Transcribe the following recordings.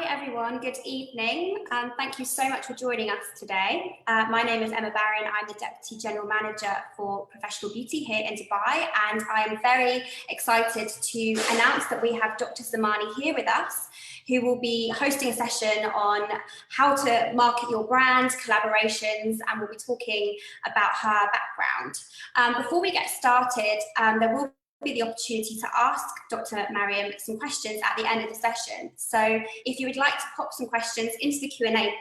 Hi everyone, good evening. Thank you so much for joining us today. My name is Emma Barron. I'm the Deputy General Manager for Professional Beauty here in Dubai, and I am very excited to announce that we have Dr Zamani here with us, who will be hosting a session on how to market your brand, collaborations, and we'll be talking about her background. Before we get started, there will be the opportunity to ask Dr. Maryam some questions at the end of the session. So if you would like to pop some questions into the Q&A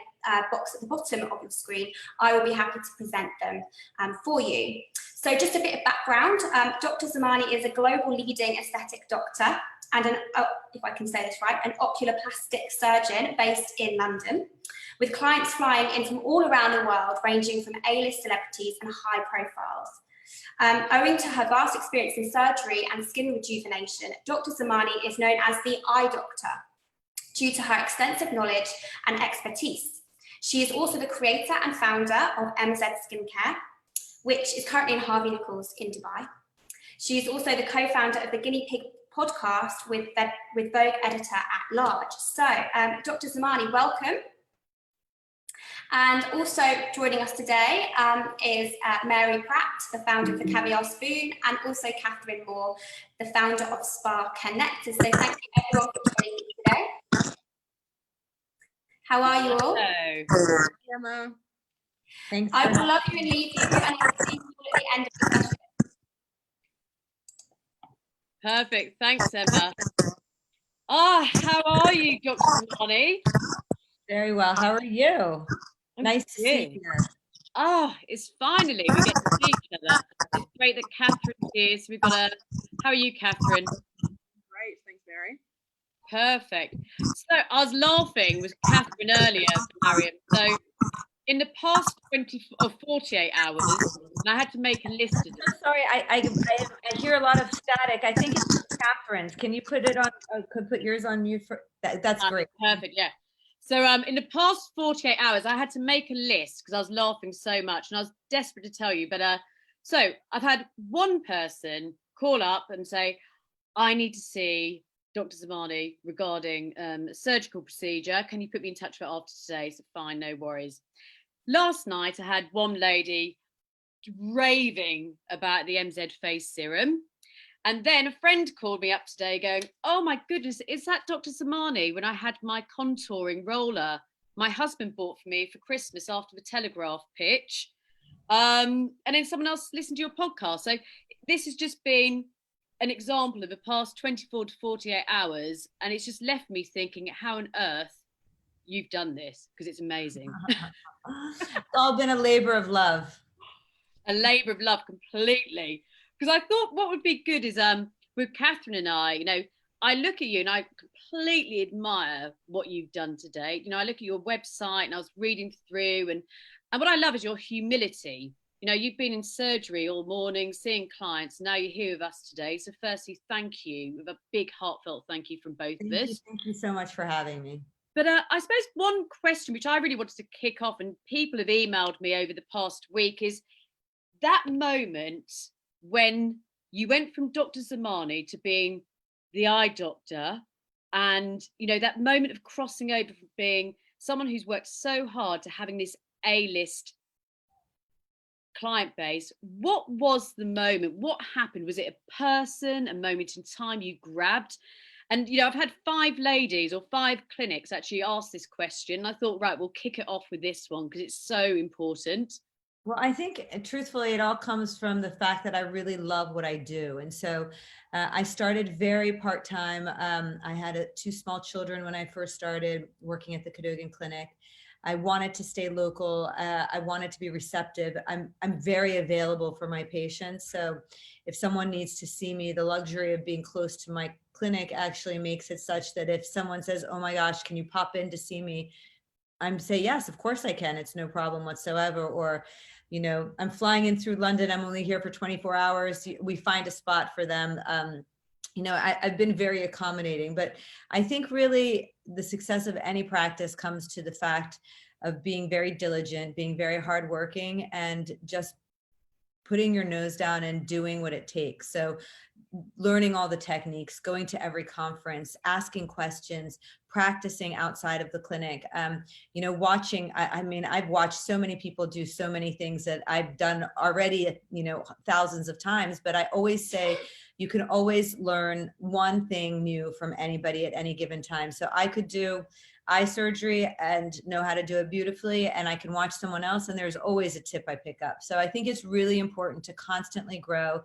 box at the bottom of your screen, I will be happy to present them for you. So just a bit of background, Dr. Zamani is a global leading aesthetic doctor and if I can say this right, an oculoplastic surgeon based in London, with clients flying in from all around the world, ranging from A-list celebrities and high profiles. Owing to her vast experience in surgery and skin rejuvenation, Dr. Zamani is known as the eye doctor due to her extensive knowledge and expertise. She is also the creator and founder of MZ Skincare, which is currently in Harvey Nichols in Dubai. She is also the co-founder of the Guinea Pig podcast with Vogue editor at large. So, Dr. Zamani, welcome. And also joining us today is Mary Pratt, the founder of the Caviar Spoon, and also Catherine Moore, the founder of Spa Connectors. So thank you everyone for joining me today. How are you all? Hello. Emma. Thanks. I will love you and leave you, and I'll see you all at the end of the session. Perfect. Thanks, Emma. How are you, Dr. Zamani? Very well. How are you? Nice to see you. It's finally we get to see each other. It's great that Catherine's here. So we've got a. How are you, Catherine? Great, thanks, Mary. Perfect. So I was laughing with Catherine earlier, Mariam. So in the past 48 hours, I had to make a list of them. Sorry, I hear a lot of static. I think it's Catherine's. Can you put it on? Could put yours on mute for that's great. Perfect. Yeah. So in the past 48 hours, I had to make a list because I was laughing so much and I was desperate to tell you. But so I've had one person call up and say, I need to see Dr. Zamani regarding a surgical procedure. Can you put me in touch with her after today? So fine, no worries. Last night, I had one lady raving about the MZ face serum. And then a friend called me up today going, oh my goodness, is that Dr. Zamani when I had my contouring roller my husband bought for me for Christmas after the Telegraph pitch? And then someone else listened to your podcast. So this has just been an example of the past 24 to 48 hours. And it's just left me thinking how on earth you've done this, because it's amazing. It's all been a labor of love. A labor of love completely. Because I thought what would be good is with Catherine and I, you know, I look at you and I completely admire what you've done today. You know, I look at your website and I was reading through and what I love is your humility. You know, you've been in surgery all morning, seeing clients. Now you're here with us today. So firstly, thank you with a big heartfelt thank you from both of us. Thank you so much for having me. But I suppose one question which I really wanted to kick off and people have emailed me over the past week is that moment when you went from Dr. Zamani to being the eye doctor and, you know, that moment of crossing over from being someone who's worked so hard to having this A-list client base. What was the moment? What happened? Was it a person, a moment in time you grabbed? And, you know, I've had 5 ladies or 5 clinics actually ask this question. I thought, right, we'll kick it off with this one because it's so important. Well, I think truthfully, it all comes from the fact that I really love what I do. And so I started very part-time. I had 2 small children when I first started working at the Cadogan Clinic. I wanted to stay local. I wanted to be receptive. I'm very available for my patients. So if someone needs to see me, the luxury of being close to my clinic actually makes it such that if someone says, oh my gosh, can you pop in to see me? I'm say, yes, of course I can. It's no problem whatsoever. Or, you know, I'm flying in through London. I'm only here for 24 hours. We find a spot for them. You know, I've been very accommodating, but I think really the success of any practice comes to the fact of being very diligent, being very hardworking, and just putting your nose down and doing what it takes. So learning all the techniques, going to every conference, asking questions, practicing outside of the clinic, watching, I mean, I've watched so many people do so many things that I've done already, thousands of times, but I always say, you can always learn one thing new from anybody at any given time. So I could do eye surgery and know how to do it beautifully, and I can watch someone else and there's always a tip I pick up. So I think it's really important to constantly grow.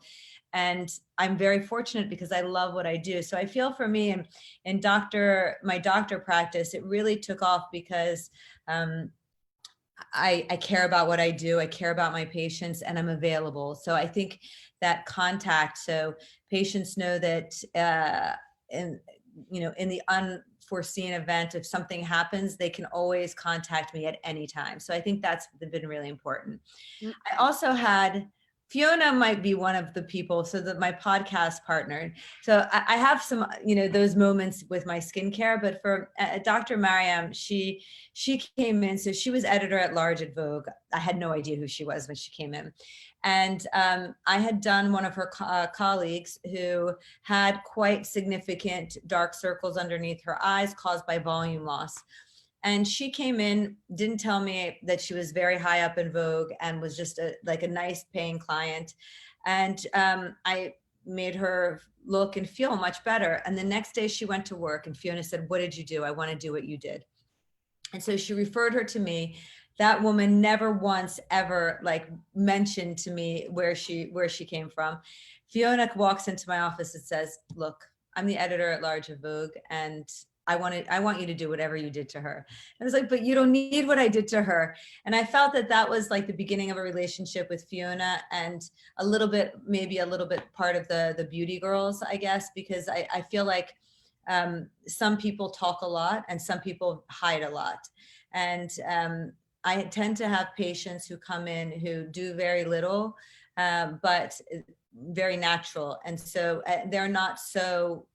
And I'm very fortunate because I love what I do. So I feel for me in my doctor practice, it really took off because I care about what I do. I care about my patients and I'm available. So I think that contact, so patients know that in the unforeseen event, if something happens, they can always contact me at any time. So I think that's been really important. I also had Fiona might be one of the people, so that my podcast partner. So I have some, those moments with my skincare, but for Dr. Maryam, she came in, so she was editor at large at Vogue. I had no idea who she was when she came in. And I had done one of her colleagues who had quite significant dark circles underneath her eyes caused by volume loss. And she came in, didn't tell me that she was very high up in Vogue and was just a nice paying client. And I made her look and feel much better. And the next day she went to work and Fiona said, "What did you do? I want to do what you did." And so she referred her to me. That woman never once ever mentioned to me where she came from. Fiona walks into my office and says, "Look, I'm the editor at large of Vogue, and I want you to do whatever you did to her." And I was like, "But you don't need what I did to her." And I felt that was like the beginning of a relationship with Fiona, and maybe a little bit part of the beauty girls, I guess, because I feel like some people talk a lot and some people hide a lot. And I tend to have patients who come in who do very little, but very natural. And so they're not so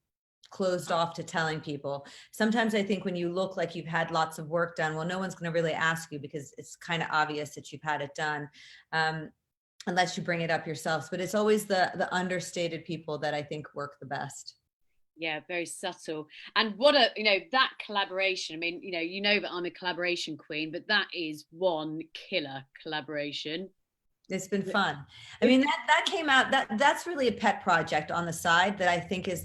closed off to telling people. Sometimes I think when you look like you've had lots of work done, well, no one's going to really ask you because it's kind of obvious that you've had it done, unless you bring it up yourselves. But it's always the understated people that I think work the best. Yeah, very subtle. And what that collaboration, I mean, that I'm a collaboration queen, but that is one killer collaboration. It's been fun. I mean, that came out, that's really a pet project on the side that I think is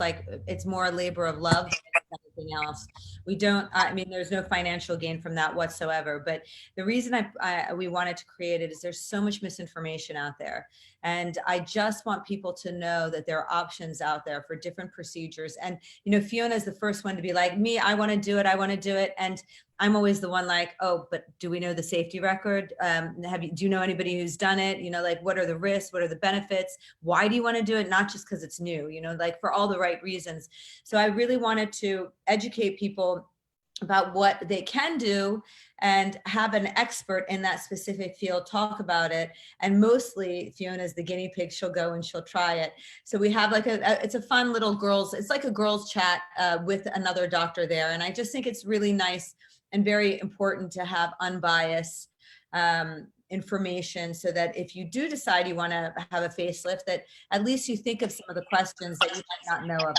it's more a labor of love than anything else. There's no financial gain from that whatsoever. But the reason we wanted to create it is there's so much misinformation out there. And I just want people to know that there are options out there for different procedures. And, Fiona is the first one to be like, "Me, I want to do it. And I'm always the one "Oh, but do we know the safety record? Do you know anybody who's done it? What are the risks? What are the benefits? Why do you want to do it?" Not just because it's new, for all the right reasons. So I really wanted to educate people about what they can do and have an expert in that specific field talk about it. And mostly Fiona's the guinea pig. She'll go and she'll try it. So we have it's a fun little it's like a girls chat with another doctor there. And I just think it's really nice and very important to have unbiased information so that if you do decide you want to have a facelift, that at least you think of some of the questions that you might not know of.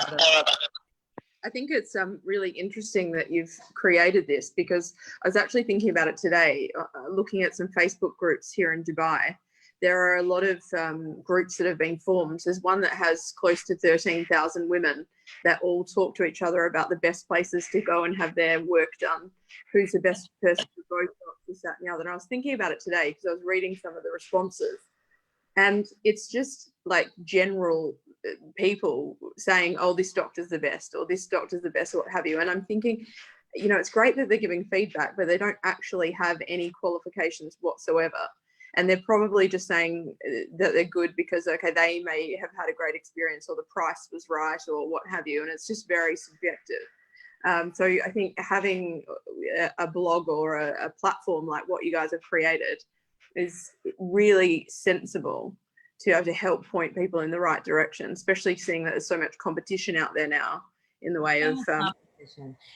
I think it's really interesting that you've created this, because I was actually thinking about it today, looking at some Facebook groups here in Dubai. There are a lot of groups that have been formed. There's one that has close to 13,000 women that all talk to each other about the best places to go and have their work done, who's the best person to go to, this, that, and the other. And I was thinking about it today because I was reading some of the responses, and it's just general people saying, "Oh, this doctor's the best," or "This doctor's the best," or what have you. And I'm thinking, it's great that they're giving feedback, but they don't actually have any qualifications whatsoever. And they're probably just saying that they're good because, okay, they may have had a great experience or the price was right or what have you. And it's just very subjective. So I think having a blog or a platform like what you guys have created is really sensible to be able to help point people in the right direction, especially seeing that there's so much competition out there now in the way of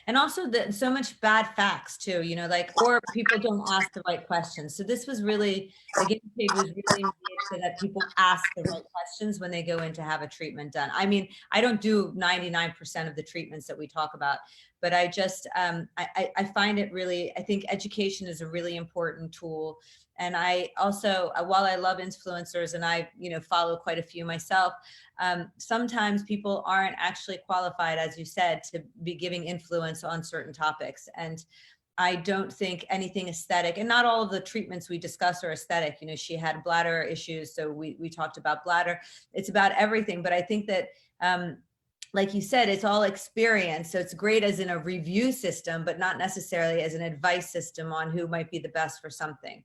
And also so much bad facts too, you know, like, or people don't ask the right questions. So this was really, the guinea pig was really made so that people ask the right questions when they go in to have a treatment done. I mean, I don't do 99% of the treatments that we talk about, but I just, I find it really, I think education is a really important tool. And I also, while I love influencers and I, you know, follow quite a few myself, sometimes people aren't actually qualified, as you said, to be giving influence on certain topics. And I don't think anything aesthetic, and not all of the treatments we discuss are aesthetic. You know, she had bladder issues, so we talked about bladder. It's about everything. But I think that, like you said, it's all experience. So it's great as in a review system, but not necessarily as an advice system on who might be the best for something.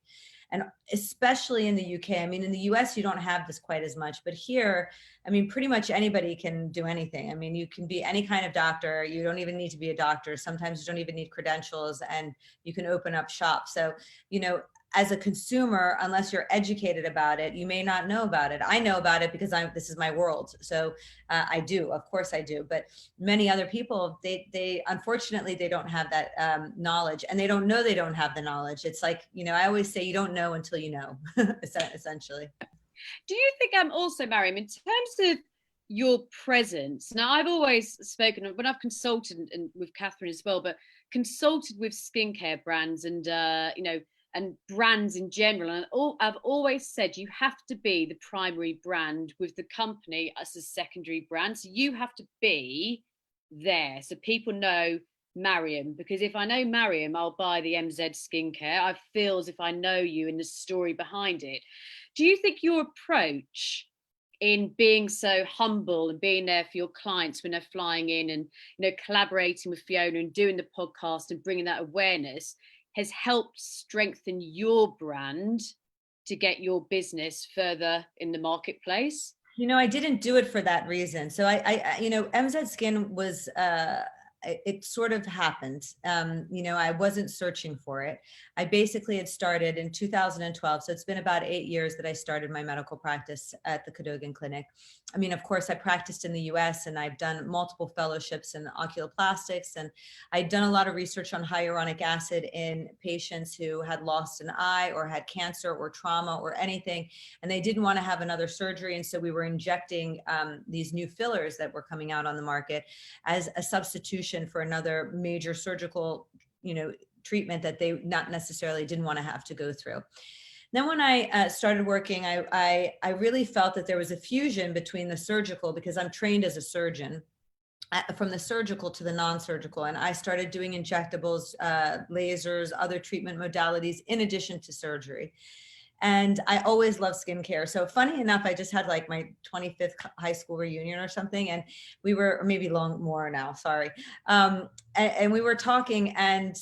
And especially in the UK, I mean, in the US, you don't have this quite as much, but here, I mean, pretty much anybody can do anything. I mean, you can be any kind of doctor. You don't even need to be a doctor. Sometimes you don't even need credentials and you can open up shop. So, you know, as a consumer, unless you're educated about it, you may not know about it. I know about it because this is my world. So I do, of course I do, but many other people, they unfortunately, they don't have that knowledge, and they don't know they don't have the knowledge. It's like, you know, I always say you don't know until you know, essentially. Do you think also, Maryam, in terms of your presence, now I've always spoken, when I've consulted, and with Catherine as well, but consulted with skincare brands and, you know, and brands in general. And I've always said you have to be the primary brand with the company as a secondary brand. So you have to be there so people know Maryam, because if I know Maryam, I'll buy the MZ skincare. I feel as if I know you and the story behind it. Do you think your approach in being so humble and being there for your clients when they're flying in and, you know, collaborating with Fiona and doing the podcast and bringing that awareness has helped strengthen your brand to get your business further in the marketplace? You know, I didn't do it for that reason. So I you know, MZ Skin was, it sort of happened. You know, I wasn't searching for it. I basically had started in 2012. So it's been about 8 years that I started my medical practice at the Cadogan Clinic. I mean, of course, I practiced in the US and I've done multiple fellowships in oculoplastics, and I'd done a lot of research on hyaluronic acid in patients who had lost an eye or had cancer or trauma or anything, and they didn't want to have another surgery. And so we were injecting these new fillers that were coming out on the market as a substitution for another major surgical, you know, treatment that they not necessarily didn't want to have to go through. Then when I started working, I really felt that there was a fusion between the surgical, because I'm trained as a surgeon, from the surgical to the non-surgical. And I started doing injectables, lasers, other treatment modalities in addition to surgery. And I always loved skincare. So funny enough, I just had like my 25th high school reunion or something. And we were, or maybe more now, sorry. And we were talking, and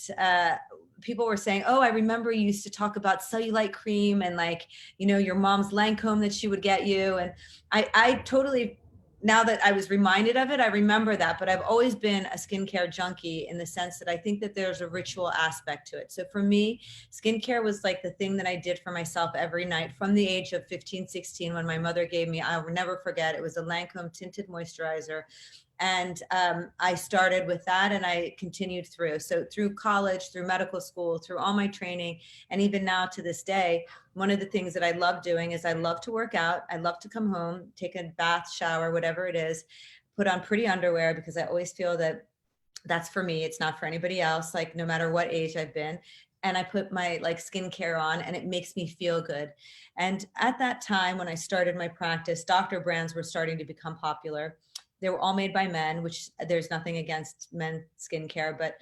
people were saying, oh, I remember you used to talk about cellulite cream and, like, you know, your mom's Lancome that she would get you. And I totally, now that I was reminded of it, I remember that. But I've always been a skincare junkie in the sense that I think that there's a ritual aspect to it. So for me, skincare was like the thing that I did for myself every night from the age of 15, 16, when my mother gave me, I'll never forget, it was a Lancome tinted moisturizer. And I started with that, and I continued through. So through college, through medical school, through all my training, and even now to this day, one of the things that I love doing is I love to work out. I love to come home, take a bath, shower, whatever it is, put on pretty underwear, because I always feel that that's for me. It's not for anybody else, like no matter what age I've been. And I put my like skincare on, and it makes me feel good. And at that time, when I started my practice, doctor brands were starting to become popular. They were all made by men, which there's nothing against men's skincare, but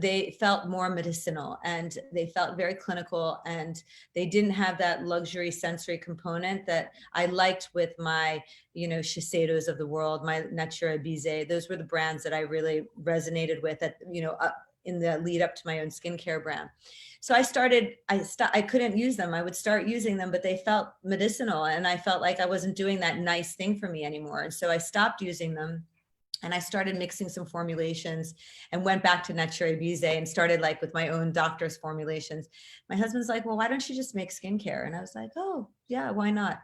they felt more medicinal, and they felt very clinical, and they didn't have that luxury sensory component that I liked with my, you know, Shiseidos of the world, my Natura Bizet. Those were the brands that I really resonated with at, you know, in the lead up to my own skincare brand. So I couldn't use them. I would start using them, but they felt medicinal, and I felt like I wasn't doing that nice thing for me anymore. And so I stopped using them, and I started mixing some formulations and went back to Natura Bizet and started like with my own doctor's formulations. My husband's like, well, why don't you just make skincare? And I was like, oh yeah, why not?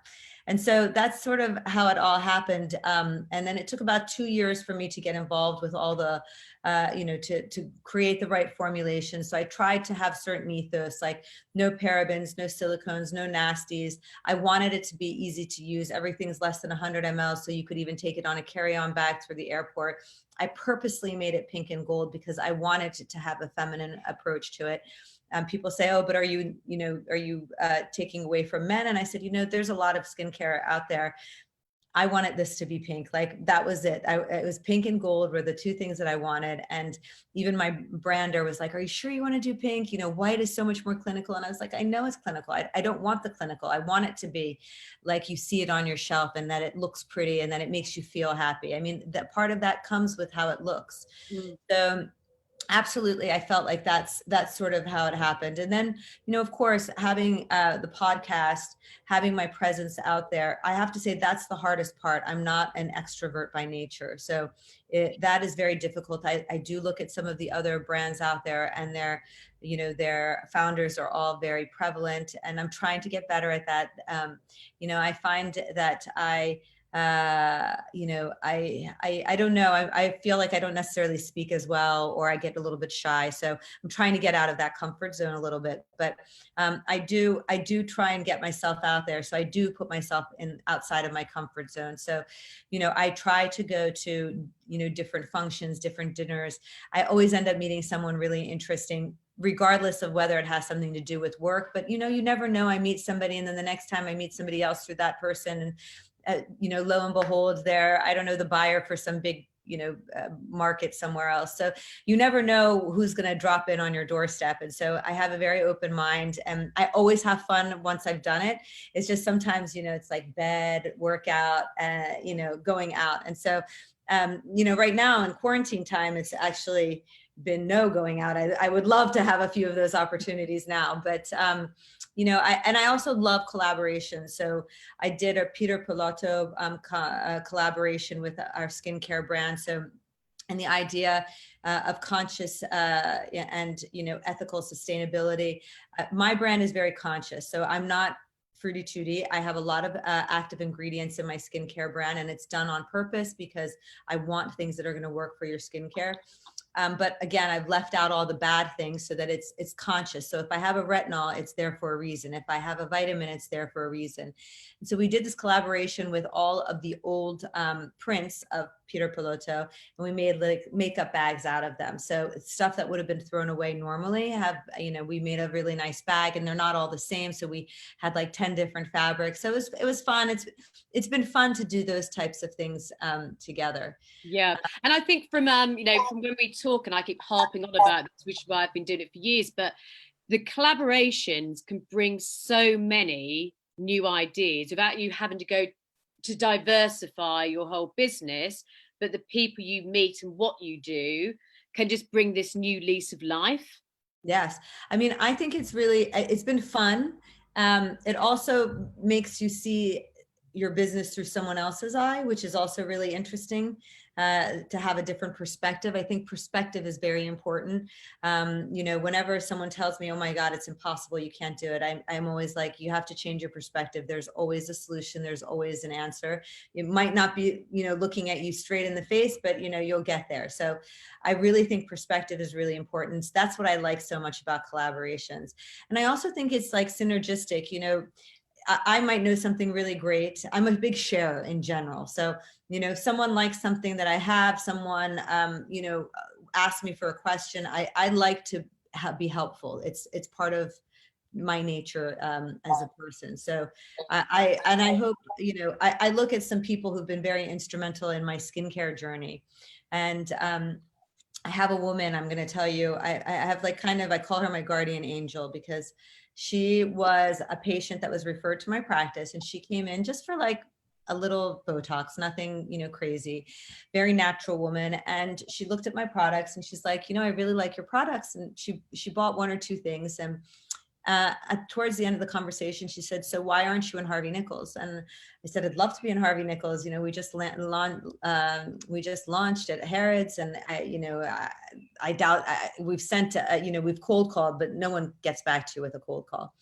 And so that's sort of how it all happened. And then it took about 2 years for me to get involved with all the, to create the right formulation. So I tried to have certain ethos, like no parabens, no silicones, no nasties. I wanted it to be easy to use. Everything's less than 100 ml, so you could even take it on a carry-on bag through the airport. I purposely made it pink and gold because I wanted it to have a feminine approach to it. People say, oh, but are you taking away from men? And I said, there's a lot of skincare out there. I wanted this to be pink. Like that was it. It was pink and gold were the two things that I wanted. And even my brander was like, are you sure you want to do pink? White is so much more clinical. And I was like, I know it's clinical. I don't want the clinical. I want it to be like you see it on your shelf and that it looks pretty and that it makes you feel happy. I mean, that part of that comes with how it looks. So absolutely, I felt like that's sort of how it happened. And then, of course, having the podcast, having my presence out there, I have to say that's the hardest part. I'm not an extrovert by nature. So that is very difficult. I do look at some of the other brands out there and their founders are all very prevalent, and I'm trying to get better at that. I find that I don't know. I feel like I don't necessarily speak as well, or I get a little bit shy. So I'm trying to get out of that comfort zone a little bit, but I do try and get myself out there. So I do put myself outside of my comfort zone. So, I try to go to, different functions, different dinners. I always end up meeting someone really interesting, regardless of whether it has something to do with work. But, you never know. I meet somebody and then the next time I meet somebody else through that person, and lo and behold, I don't know, the buyer for some big, market somewhere else. So you never know who's going to drop in on your doorstep. And so I have a very open mind, and I always have fun once I've done it. It's just sometimes, it's like bed, workout, going out. And so, right now in quarantine time, it's actually been no going out. I would love to have a few of those opportunities now, but I also love collaboration. So I did a Peter Pilotto collaboration with our skincare brand. So, and the idea of conscious and ethical sustainability. My brand is very conscious, so I'm not fruity tooty. I have a lot of active ingredients in my skincare brand, and it's done on purpose because I want things that are going to work for your skincare. But again, I've left out all the bad things so that it's conscious. So if I have a retinol, it's there for a reason. If I have a vitamin, it's there for a reason. And so we did this collaboration with all of the old prints of Peter Pilotto, and we made like makeup bags out of them. So it's stuff that would have been thrown away normally. We made a really nice bag, and they're not all the same. So we had like 10 different fabrics. So it was fun. It's been fun to do those types of things together. Yeah, and I think from from when we talk, and I keep harping on about this, which is why I've been doing it for years, but the collaborations can bring so many new ideas without you having to go to diversify your whole business, but the people you meet and what you do can just bring this new lease of life. Yes. I mean, I think it's been fun. It also makes you see your business through someone else's eye, which is also really interesting to have a different perspective. I think perspective is very important. Whenever someone tells me, oh my God, it's impossible, you can't do it, I'm always like, you have to change your perspective. There's always a solution. There's always an answer. It might not be, looking at you straight in the face, but you'll get there. So I really think perspective is really important. That's what I like so much about collaborations. And I also think it's like synergistic. I might know something really great. I'm a big sharer in general. So, someone likes something that I have, someone, asked me for a question. I like to be helpful. It's part of my nature as a person. So I hope, I look at some people who've been very instrumental in my skincare journey. And I have a woman, I'm going to tell you, I have like I call her my guardian angel, because she was a patient that was referred to my practice, and she came in just for like a little Botox, nothing, crazy, very natural woman. And she looked at my products and she's like, I really like your products. And she bought one or two things. And towards the end of the conversation, she said, so why aren't you in Harvey Nichols? And I said, I'd love to be in Harvey Nichols. We just launched at Harrods, and I doubt we've sent, we've cold called, but no one gets back to you with a cold call.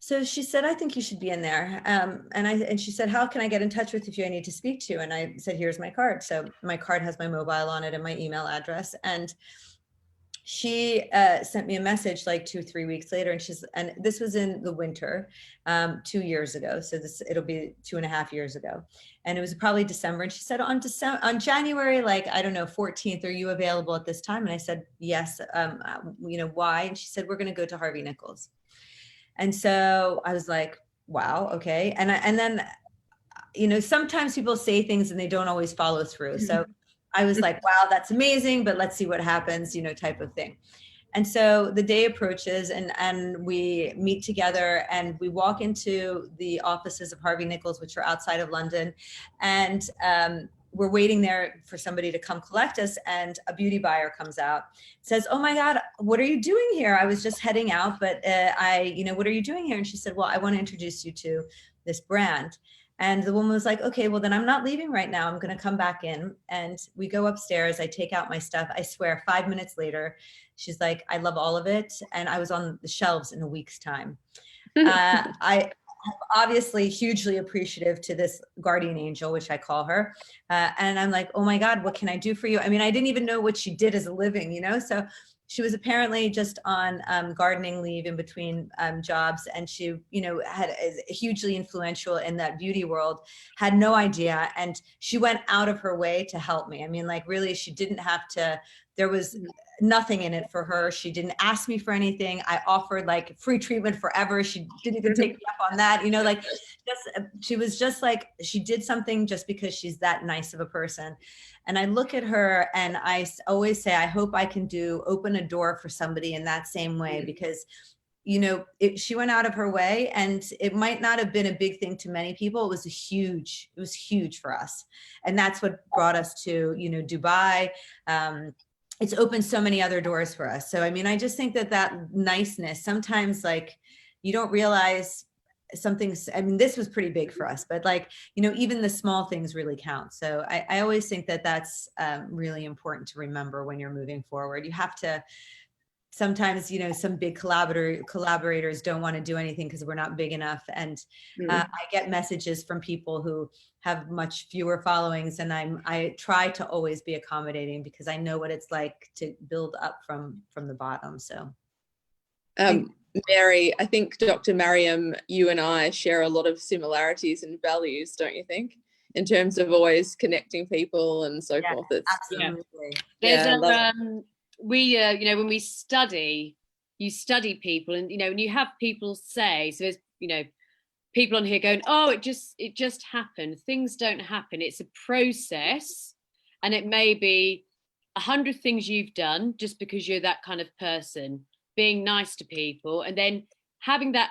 So she said, I think you should be in there. And she said, how can I get in touch with you if I need to speak to you? And I said, here's my card. So my card has my mobile on it and my email address. And she sent me a message like 2-3 weeks later, and this was in the winter, 2 years ago. So it'll be 2.5 years ago. And it was probably December. And she said, on January, like, I don't know, 14th, are you available at this time? And I said, yes. Why? And she said, we're going to go to Harvey Nichols. And so I was like, wow, okay. And then, sometimes people say things and they don't always follow through. So I was like, wow, that's amazing, but let's see what happens, type of thing. And so the day approaches and we meet together and we walk into the offices of Harvey Nichols, which are outside of London. And we're waiting there for somebody to come collect us, and a beauty buyer comes out, says, oh my God, what are you doing here? I was just heading out, but what are you doing here? And she said, well, I want to introduce you to this brand. And the woman was like, okay, well then I'm not leaving right now. I'm going to come back in. And we go upstairs. I take out my stuff. I swear 5 minutes later, she's like, I love all of it. And I was on the shelves in a week's time. I obviously hugely appreciative to this guardian angel, which I call her. And I'm like, oh my God, what can I do for you? I mean, I didn't even know what she did as a living, so she was apparently just on gardening leave in between jobs. And she, had hugely influential in that beauty world, had no idea. And she went out of her way to help me. I mean, like really, she didn't have to, there was nothing in it for her. She didn't ask me for anything. I offered like free treatment forever. She didn't even take me up on that, she was just like, she did something just because she's that nice of a person. And I look at her and I always say, I hope I can open a door for somebody in that same way, because she went out of her way, and it might not have been a big thing to many people. It was huge for us. And that's what brought us to, Dubai. It's opened so many other doors for us. So, I mean, I just think that niceness, sometimes like you don't realize something's, I mean, this was pretty big for us, but like, even the small things really count. So I always think that's really important to remember when you're moving forward. You have to, sometimes, some big collaborators don't want to do anything because we're not big enough. And I get messages from people who have much fewer followings, and I try to always be accommodating because I know what it's like to build up from the bottom. So Mary, I think Dr. Maryam, you and I share a lot of similarities and values, don't you think? In terms of always connecting people and so forth. It's absolutely. When we study, you study people, and and you have people say, so there's people on here going, oh, it just happened. Things don't happen. It's a process, and it may be 100 things you've done just because you're that kind of person, being nice to people, and then having the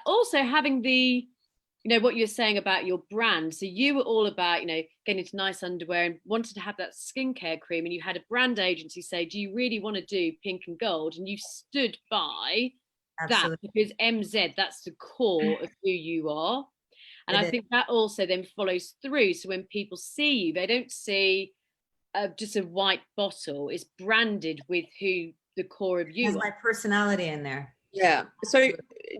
what you're saying about your brand. So you were all about, getting into nice underwear and wanted to have that skincare cream, and you had a brand agency say, do you really want to do pink and gold? And you stood by that because MZ, that's the core of who you are. And I think that also then follows through. So when people see you, they don't see just a white bottle. It's branded with who the core of you has my personality in there. Yeah. So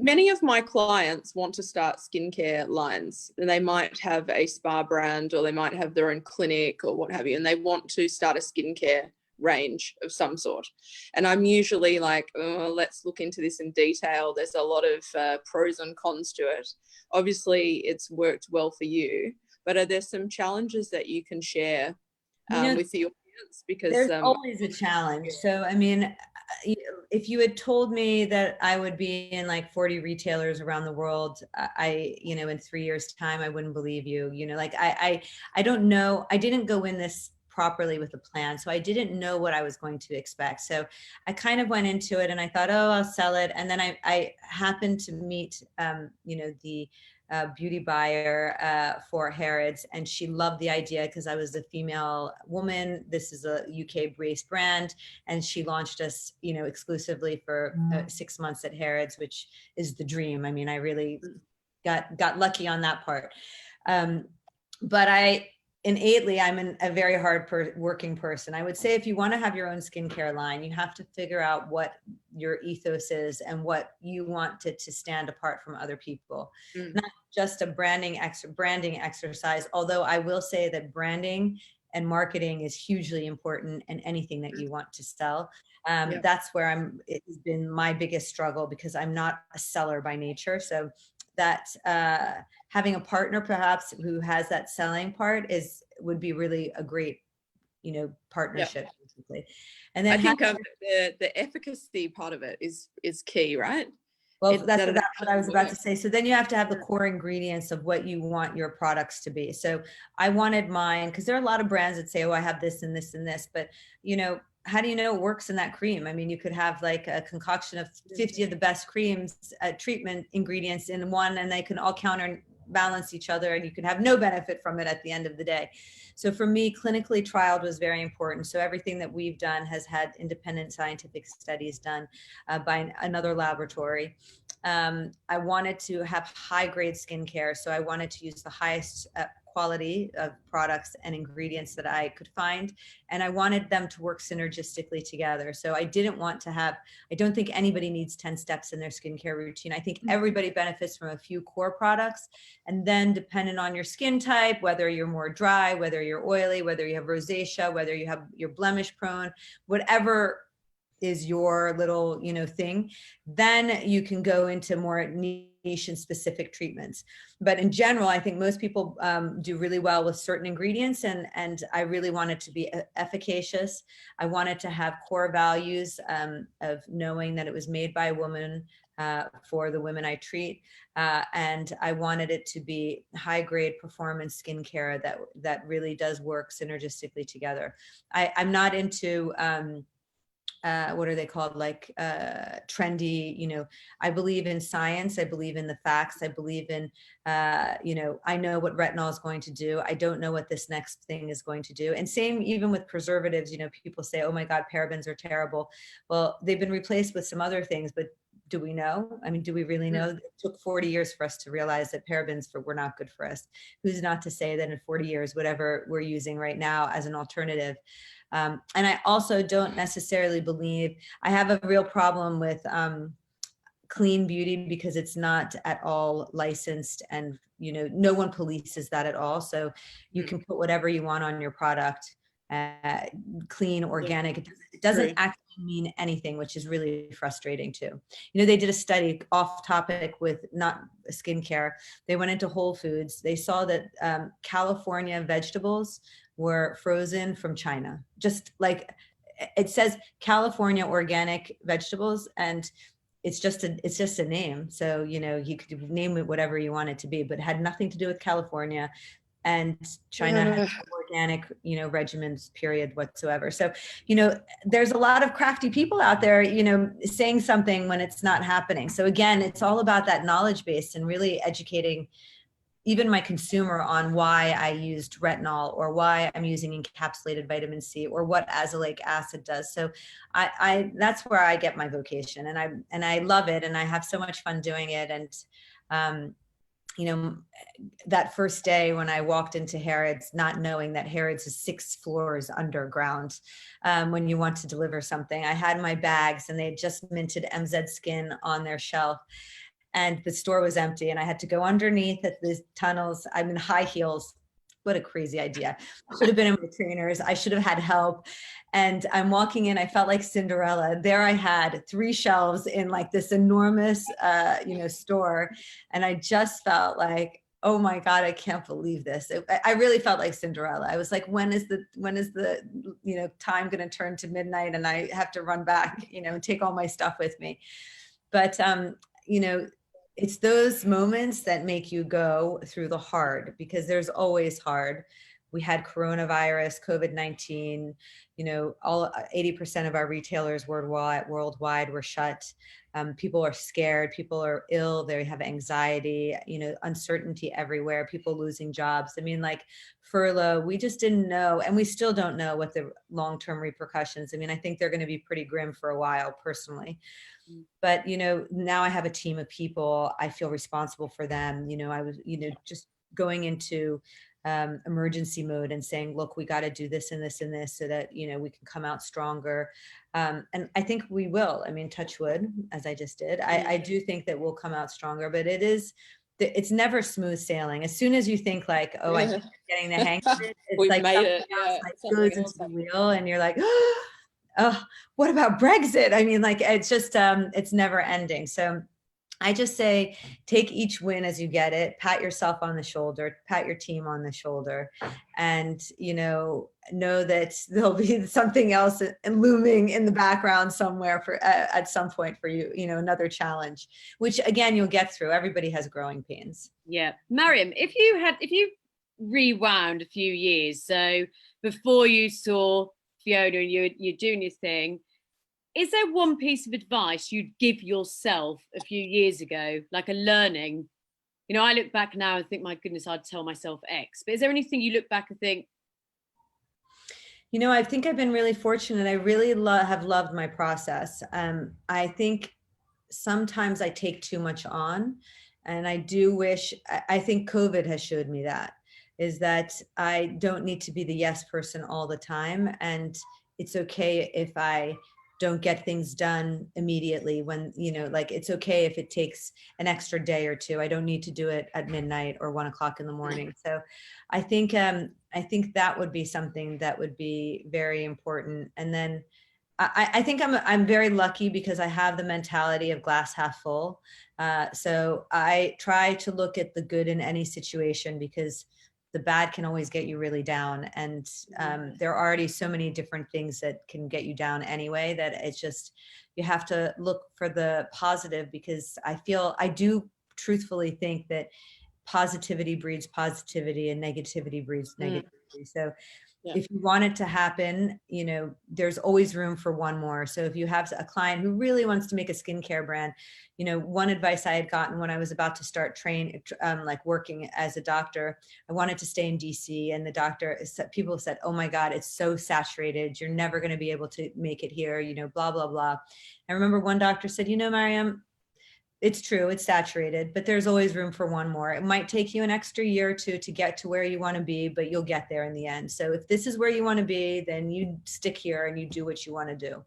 many of my clients want to start skincare lines, and they might have a spa brand, or they might have their own clinic or what have you, and they want to start a skincare range of some sort. And I'm usually like, oh, let's look into this in detail. There's a lot of pros and cons to it. Obviously, it's worked well for you, but are there some challenges that you can share with the audience? Because there's always a challenge. So, I mean, if you had told me that I would be in like 40 retailers around the world, in 3 years' time, I wouldn't believe you. I don't know. I didn't go in this properly with a plan, so I didn't know what I was going to expect. So I kind of went into it and I thought, oh, I'll sell it. And then I happened to meet, the beauty buyer for Harrods, and she loved the idea because I was a female woman. This is a UK-based brand, and she launched us, exclusively for 6 months at Harrods, which is the dream. I mean, I really got lucky on that part. But innately, I'm a very hard working person. I would say if you want to have your own skincare line, you have to figure out what your ethos is and what you want it to stand apart from other people. Not just a branding exercise, although I will say that branding and marketing is hugely important in anything that you want to sell. That's where it's been my biggest struggle, because I'm not a seller by nature. So that having a partner perhaps who has that selling part would be really a great, partnership, basically. And then I think the efficacy part of it is key, right? Well, that's what I was about to say. So then you have to have the core ingredients of what you want your products to be. So I wanted mine, because there are a lot of brands that say, oh, I have this and this and this, but how do you know it works in that cream? I mean, you could have like a concoction of 50 of the best creams, treatment ingredients in one, and they can all counterbalance each other, and you can have no benefit from it at the end of the day. So for me, clinically trialed was very important. So everything that we've done has had independent scientific studies done by another laboratory. I wanted to have high grade skincare. So I wanted to use the highest quality of products and ingredients that I could find. And I wanted them to work synergistically together. So I didn't want to I don't think anybody needs 10 steps in their skincare routine. I think everybody benefits from a few core products. And then depending on your skin type, whether you're more dry, whether you're oily, whether you have rosacea, whether you're blemish prone, whatever is your little, thing, then you can go into more niche and specific treatments. But in general, I think most people do really well with certain ingredients, and I really wanted to be efficacious. I wanted to have core values of knowing that it was made by a woman for the women I treat, and I wanted it to be high grade performance skincare that really does work synergistically together. I'm not into what are they called, like trendy, I believe in science, I believe in the facts, I believe in I know what retinol is going to do. I don't know what this next thing is going to do. And same even with preservatives. People say, oh my God, parabens are terrible. Well, they've been replaced with some other things, but do we know? I mean, do we really know? It took 40 years for us to realize that parabens were not good for us. Who's not to say that in 40 years, whatever we're using right now as an alternative. And I also don't necessarily believe, I have a real problem with clean beauty, because it's not at all licensed, and no one polices that at all. So you can put whatever you want on your product, clean, organic. It doesn't actually mean anything, which is really frustrating too. They did a study off topic with not skincare. They went into Whole Foods. They saw that California vegetables were frozen from China. Just like it says California organic vegetables, and it's just a name. So, you could name it whatever you want it to be, but it had nothing to do with California, and China has organic, regimens, period, whatsoever. So, there's a lot of crafty people out there, saying something when it's not happening. So again, it's all about that knowledge base and really educating even my consumer on why I used retinol, or why I'm using encapsulated vitamin C, or what azelaic acid does. So I that's where I get my vocation, and I love it, and I have so much fun doing it. And that first day when I walked into Harrods, not knowing that Harrods is 6 floors underground, when you want to deliver something, I had my bags, and they had just minted MZ Skin on their shelf. And the store was empty, and I had to go underneath at the tunnels. I'm in high heels. What a crazy idea. I should have been in my trainers. I should have had help. And I'm walking in, I felt like Cinderella. There I had 3 shelves in like this enormous, store. And I just felt like, oh my God, I can't believe this. I really felt like Cinderella. I was like, when is the time going to turn to midnight, and I have to run back, and take all my stuff with me. But, it's those moments that make you go through the hard, because there's always hard. We had coronavirus, COVID-19, all 80% of our retailers worldwide were shut. People are scared, people are ill, they have anxiety, uncertainty everywhere, people losing jobs. I mean, like furlough, we just didn't know, and we still don't know what the long-term repercussions. I mean, I think they're going to be pretty grim for a while, personally. But, now I have a team of people. I feel responsible for them. I was, just going into emergency mode and saying, look, we got to do this and this and this so that, you know, we can come out stronger. And I think we will. I mean, touch wood, as I just did. I do think that we'll come out stronger, but it's never smooth sailing. As soon as you think like, oh, I think I'm getting the hang of it, it's We've like made it. else, Yeah, like something goes else into the wheel, and you're like, oh, what about Brexit? I mean, like, it's just, it's never ending. So I just say, take each win as you get it, pat yourself on the shoulder, pat your team on the shoulder, and, you know that there'll be something else looming in the background somewhere for at some point for you, you know, another challenge, which again, you'll get through. Everybody has growing pains. Yeah. Maryam, if you rewound a few years, so before you saw Fiona and you're doing your thing, is there one piece of advice you'd give yourself a few years ago, like a learning? You know, I look back now and think, my goodness, I'd tell myself X. But is there anything you look back and think? You know, I think I've been really fortunate. I really have loved my process. I think sometimes I take too much on, and I do wish, I think COVID has showed me that, is that I don't need to be the yes person all the time. And it's okay if I don't get things done immediately, when, you know, like, it's okay if it takes an extra day or two. I don't need to do it at midnight or 1 o'clock in the morning. So I think that would be something that would be very important. And then I think I'm very lucky because I have the mentality of glass half full. So I try to look at the good in any situation, because the bad can always get you really down. And there are already so many different things that can get you down anyway, that it's just, you have to look for the positive, because I do truthfully think that positivity breeds positivity and negativity breeds negativity. So if you want it to happen, you know, there's always room for one more. So if you have a client who really wants to make a skincare brand, you know, one advice I had gotten when I was about to start like working as a doctor, I wanted to stay in DC, and people said, oh my God, it's so saturated. You're never going to be able to make it here, you know, blah, blah, blah. I remember one doctor said, you know, Maryam, it's true, it's saturated, but there's always room for one more. It might take you an extra year or two to get to where you want to be, but you'll get there in the end. So if this is where you want to be, then you stick here and you do what you want to do.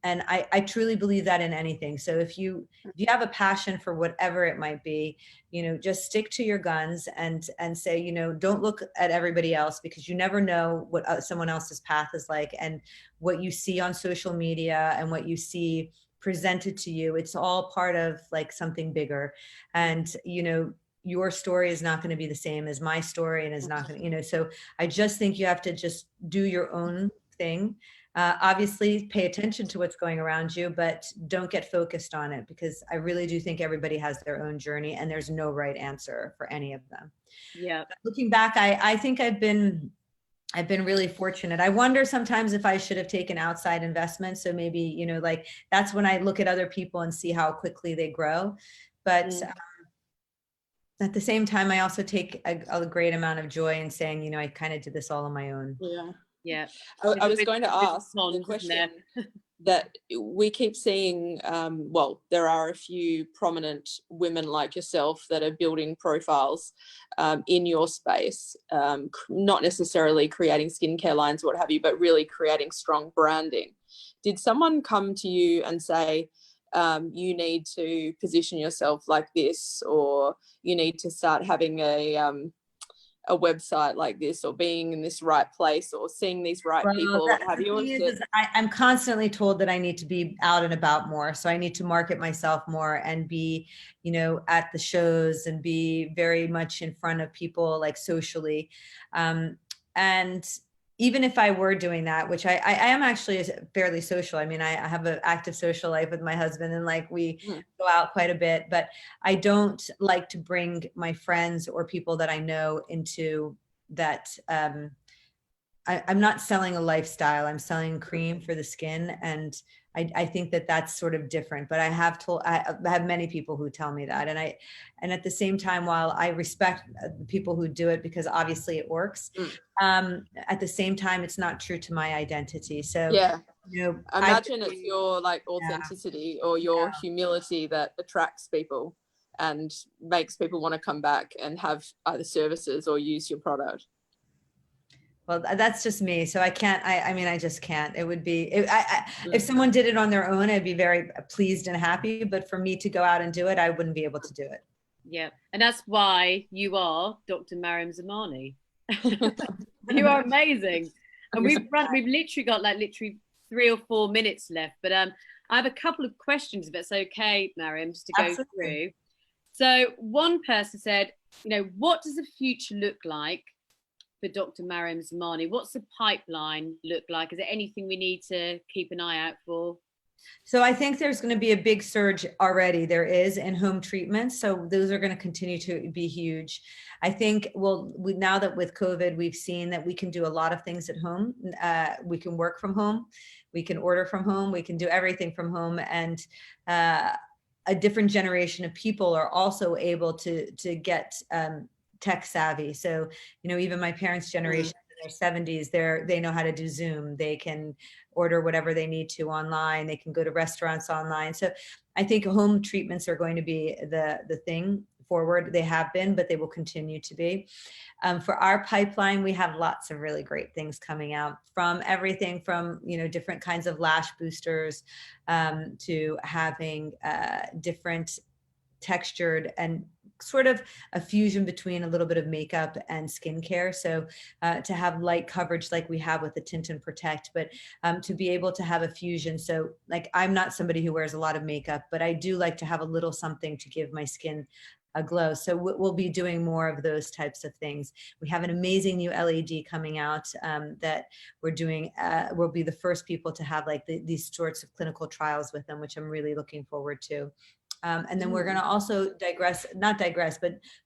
And I truly believe that in anything. So if you have a passion for whatever it might be, you know, just stick to your guns and say, you know, don't look at everybody else, because you never know what someone else's path is like, and what you see on social media and what you see presented to you, it's all part of like something bigger. And, you know, your story is not going to be the same as my story, and is not going to, you know, so I just think you have to just do your own thing. Obviously pay attention to what's going around you, but don't get focused on it, because I really do think everybody has their own journey, and there's no right answer for any of them. Yeah. But looking back, I think I've been really fortunate. I wonder sometimes if I should have taken outside investment. So maybe, you know, like, that's when I look at other people and see how quickly they grow. But at the same time, I also take a great amount of joy in saying, you know, I kind of did this all on my own. Yeah. Yeah. I was going to ask the question that we keep seeing, well, there are a few prominent women like yourself that are building profiles in your space, not necessarily creating skincare lines, what have you, but really creating strong branding. Did someone come to you and say, you need to position yourself like this, or you need to start having a website like this, or being in this right place, or seeing these right people, or what have you? I'm constantly told that I need to be out and about more. So I need to market myself more and be, you know, at the shows and be very much in front of people, like socially. And even if I were doing that, which I am actually fairly social. I mean, I have an active social life with my husband, and like we go out quite a bit, but I don't like to bring my friends or people that I know into that. I'm not selling a lifestyle. I'm selling cream for the skin. And I think that that's sort of different, but I have many people who tell me that. And at the same time, while I respect the people who do it, because obviously it works, at the same time, it's not true to my identity. So, you know, imagine it's your like authenticity or your humility that attracts people. and makes people want to come back and have either services or use your product? Well, that's just me. So I can't, I mean, I just can't. It would be, if someone did it on their own, I'd be very pleased and happy. But for me to go out and do it, I wouldn't be able to do it. Yeah. And that's why you are Dr. Maryam Zamani. You are amazing. And we've literally got like 3 or 4 minutes left. But I have a couple of questions, if it's okay, Maryam, just to go through. So one person said, you know, what does the future look like for Dr. Maryam Zamani? What's the pipeline look like? Is there anything we need to keep an eye out for? So I think there's going to be a big surge already. There is in-home treatments. So those are going to continue to be huge. I think, well, now that with COVID, we've seen that we can do a lot of things at home. We can work from home. We can order from home. We can do everything from home. And a different generation of people are also able to get tech savvy. So, you know, even my parents' generation in their 70s, they know how to do Zoom. They can order whatever they need to online. They can go to restaurants online. So I think home treatments are going to be the thing forward. They have been, but they will continue to be. For our pipeline, we have lots of really great things coming out, from everything from, you know, different kinds of lash boosters to having different textured and sort of a fusion between a little bit of makeup and skincare. So to have light coverage like we have with the Tint and Protect, but to be able to have a fusion. So like, I'm not somebody who wears a lot of makeup, but I do like to have a little something to give my skin a glow. So we'll be doing more of those types of things. We have an amazing new LED coming out that we're doing. We'll be the first people to have like these sorts of clinical trials with them, which I'm really looking forward to. And then we're going to also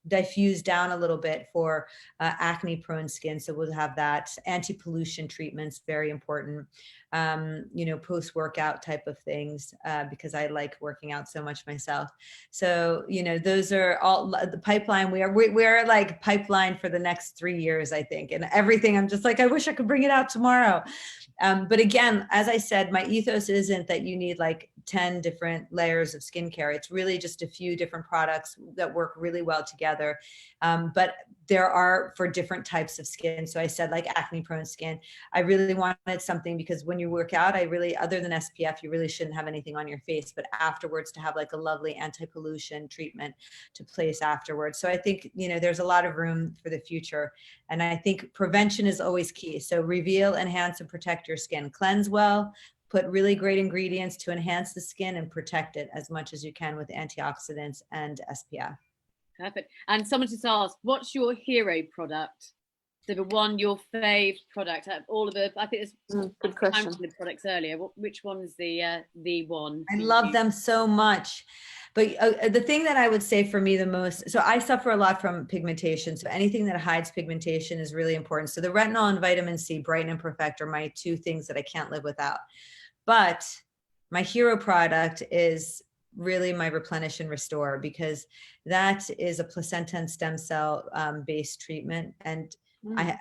diffuse down a little bit for acne prone skin. So we'll have that. Anti-pollution treatments, very important. You know, post-workout type of things, because I like working out so much myself. So, you know, those are all the pipeline. We're like pipeline for the next 3 years, I think, and everything. I'm just like, I wish I could bring it out tomorrow. But again, as I said, my ethos isn't that you need like 10 different layers of skincare. It's really just a few different products that work really well together. But there are for different types of skin. So I said like acne prone skin. I really wanted something because when you work out, other than SPF, you really shouldn't have anything on your face, but afterwards to have like a lovely anti-pollution treatment to place afterwards. So I think, you know, there's a lot of room for the future. And I think prevention is always key. So reveal, enhance, and protect your skin. Cleanse well, put really great ingredients to enhance the skin and protect it as much as you can with antioxidants and SPF. Perfect. And someone just asked, what's your hero product? So the one, your fave product out of all of the, I think there's good question. The products earlier. Which one is the one? I love them so much. But the thing that I would say for me the most, so I suffer a lot from pigmentation. So anything that hides pigmentation is really important. So the retinol and vitamin C, Brighten and Perfect, are my 2 things that I can't live without. But my hero product is really my Replenish and Restore, because that is a placenta and stem cell based treatment. And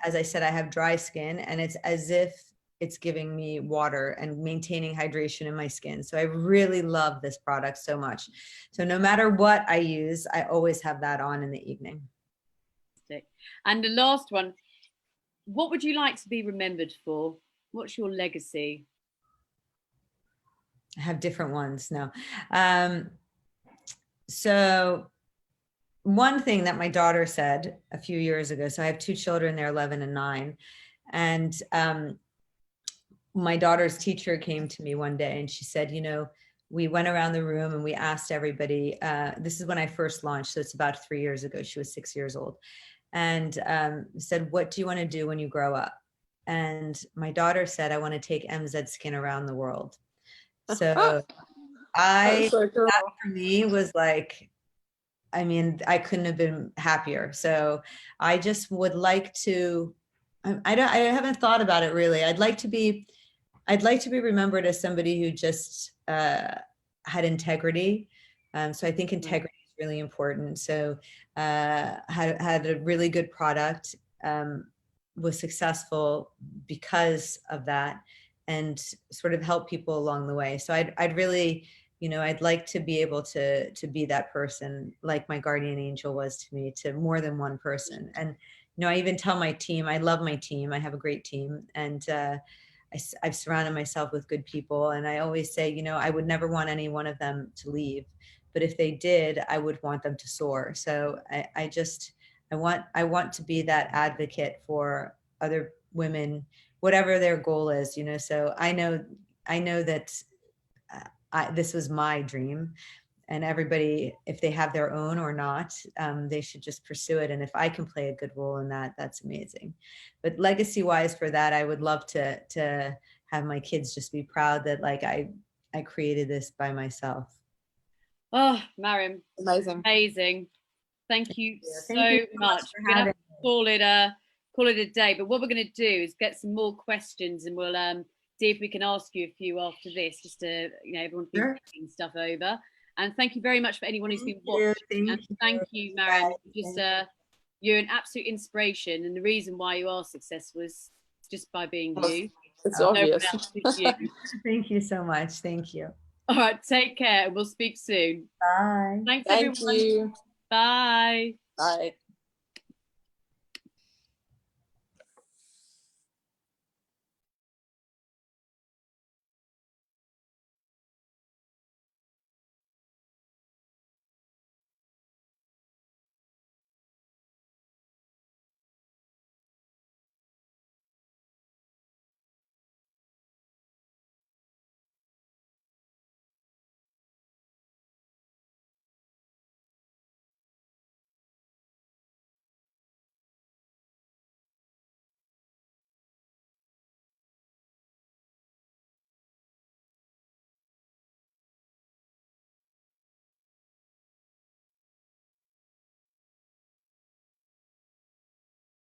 as I said, I have dry skin, and it's as if it's giving me water and maintaining hydration in my skin. So I really love this product so much. So no matter what I use, I always have that on in the evening. And the last one, what would you like to be remembered for? What's your legacy? I have different ones now. So one thing that my daughter said a few years ago, so I have 2 children, they're 11 and 9. And my daughter's teacher came to me one day and she said, you know, we went around the room and we asked everybody, this is when I first launched, so it's about 3 years ago, she was 6 years old, and said, what do you want to do when you grow up? And my daughter said, I want to take MZ Skin around the world. So that for me was like, I mean, I couldn't have been happier. So I just would like to, I haven't thought about it really. I'd like to be remembered as somebody who just had integrity. So I think integrity is really important. So had a really good product, was successful because of that, and sort of help people along the way. So I'd really you know, I'd like to be able to be that person, like my guardian angel was to me, to more than one person. And, you know, I even tell my team, I love my team. I have a great team, and I've surrounded myself with good people. And I always say, you know, I would never want any one of them to leave, but if they did, I would want them to soar. So I want to be that advocate for other women, whatever their goal is, you know. So I know that this was my dream, and everybody, if they have their own or not, they should just pursue it. And if I can play a good role in that, that's amazing. But legacy wise, for that, I would love to have my kids just be proud that like I created this by myself. Oh, Maryam, Amazing. Thank you so much much. for We're gonna having have to call it a day. But what we're going to do is get some more questions, and we'll see if we can ask you a few after this, just to, you know, everyone's been thinking stuff over. And thank you very much for anyone who's been watching. And thank you, Maryam. You're an absolute inspiration, and the reason why you are successful is just by being you. It's obvious. You. Thank you so much. Thank you. All right, take care. We'll speak soon. Bye. Thanks, Thank everyone. you. Bye. Bye.